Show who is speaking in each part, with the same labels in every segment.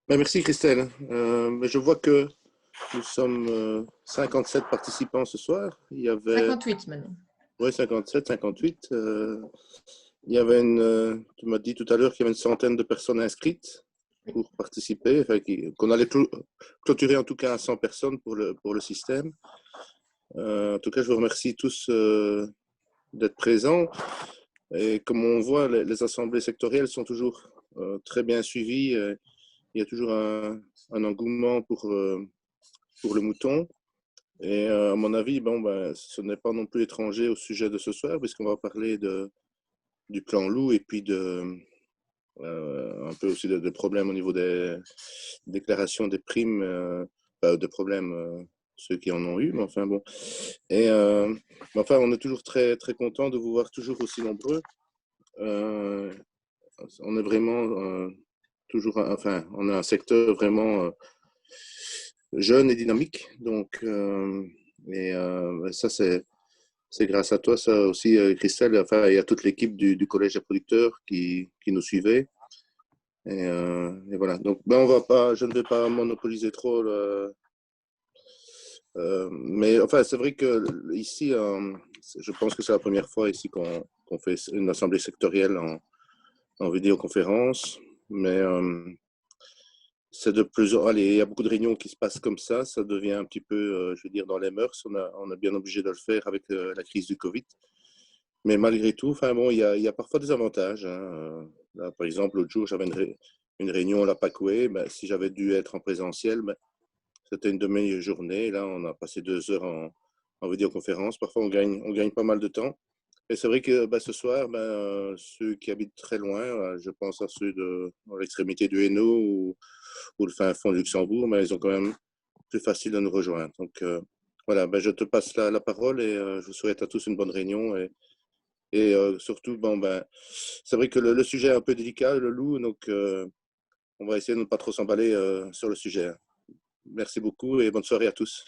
Speaker 1: Ben, merci Christelle. Je vois que nous sommes 57 participants ce soir. Il y avait
Speaker 2: 58 maintenant.
Speaker 1: ouais, 57, 58. Il y avait tu m'as dit tout à l'heure qu'il y avait une centaine de personnes inscrites
Speaker 2: Oui.
Speaker 1: pour participer, enfin, qu'on allait clôturer en tout cas à 100 personnes pour le système. En tout cas, je vous remercie tous d'être présents. Et comme on voit, les assemblées sectorielles sont toujours très bien suivies. Il y a toujours un engouement pour le mouton. Et à mon avis, bon, ben, ce n'est pas non plus étranger au sujet de ce soir, puisqu'on va parler du plan loup et puis un peu aussi de problèmes au niveau des déclarations des primes, pas de problèmes, ceux qui en ont eu, mais enfin bon. Et enfin, on est toujours très, très content de vous voir toujours aussi nombreux. Euh, on est vraiment toujours, enfin, on a un secteur vraiment jeune et dynamique. Donc, ça, c'est grâce à toi, ça aussi, Christelle, enfin, et à toute l'équipe du Collège des producteurs qui nous suivait. Et voilà. Donc, ben, je ne vais pas monopoliser trop. Mais enfin, c'est vrai que ici, je pense que c'est la première fois ici qu'on fait une assemblée sectorielle en vidéoconférence. Mais c'est de plus en allez, il y a beaucoup de réunions qui se passent comme ça devient un petit peu, je veux dire, dans les mœurs. On est bien obligé de le faire avec la crise du Covid. Mais malgré tout, enfin bon, il y a parfois des avantages, hein. Là, par exemple, l'autre jour, j'avais une réunion à la PACWE. Ben, si j'avais dû être en présentiel, ben, c'était une demi-journée. Là, on a passé 2 heures en vidéoconférence. Parfois, on gagne pas mal de temps. Et c'est vrai que ben, ce soir, ben, ceux qui habitent très loin, je pense à ceux dans l'extrémité du Hainaut ou le fin fond du Luxembourg, mais ils ont quand même plus facile de nous rejoindre. Donc voilà, ben, je te passe la parole et je vous souhaite à tous une bonne réunion. Et surtout, bon, ben, c'est vrai que le sujet est un peu délicat, le loup, donc on va essayer de ne pas trop s'emballer sur le sujet. Merci beaucoup et bonne soirée à tous.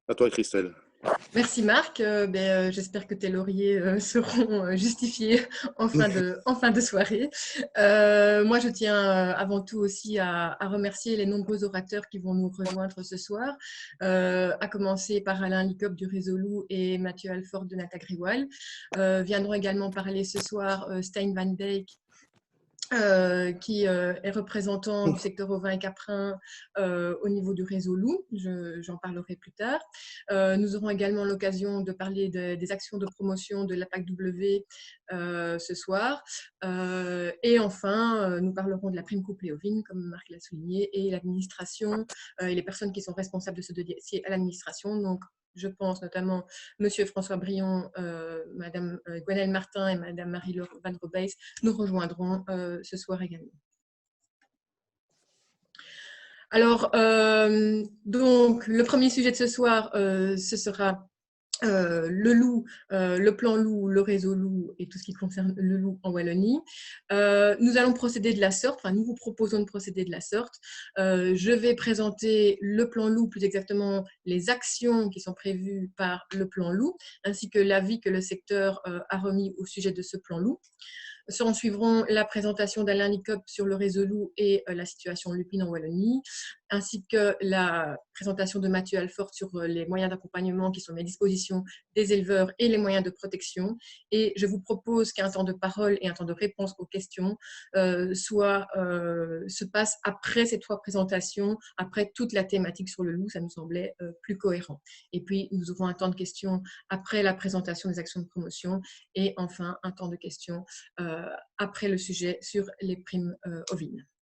Speaker 1: À toi, Christelle.
Speaker 2: Merci Marc. J'espère que tes lauriers seront justifiés en fin de soirée. Moi, je tiens avant tout aussi à remercier les nombreux orateurs qui vont nous rejoindre ce soir, à commencer par Alain Licop du Réseau Loup et Mathieu Alfort de Natagriwal. Viendront également parler ce soir Stein Van Dijk, qui est représentant du secteur ovin et caprin au niveau du réseau loup. J'en parlerai plus tard. Nous aurons également l'occasion de parler des actions de promotion de l'APAC-W ce soir. Et enfin, nous parlerons de la prime couplée ovine, comme Marc l'a souligné, et l'administration et les personnes qui sont responsables de ce dossier à l'administration. Donc, je pense notamment Monsieur François Brion, Madame Gwenaëlle Martin et Madame Marie-Laure Van Robeys nous rejoindront ce soir également. Alors, donc, le premier sujet de ce soir, ce sera le loup, le plan loup, le réseau loup et tout ce qui concerne le loup en Wallonie. Nous allons procéder de la sorte, enfin nous vous proposons de procéder de la sorte. Je vais présenter le plan loup, plus exactement les actions qui sont prévues par le plan loup, ainsi que l'avis que le secteur a remis au sujet de ce plan loup. S'en suivront la présentation d'Alain Licop sur le réseau loup et la situation lupine en Wallonie, ainsi que la présentation de Mathieu Alfort sur les moyens d'accompagnement qui sont mis à disposition des éleveurs et les moyens de protection. Et je vous propose qu'un temps de parole et un temps de réponse aux questions se passe après ces 3 présentations, après toute la thématique sur le loup, ça nous semblait plus cohérent. Et puis, nous aurons un temps de questions après la présentation des actions de promotion et enfin un temps de questions après le sujet sur les primes ovines.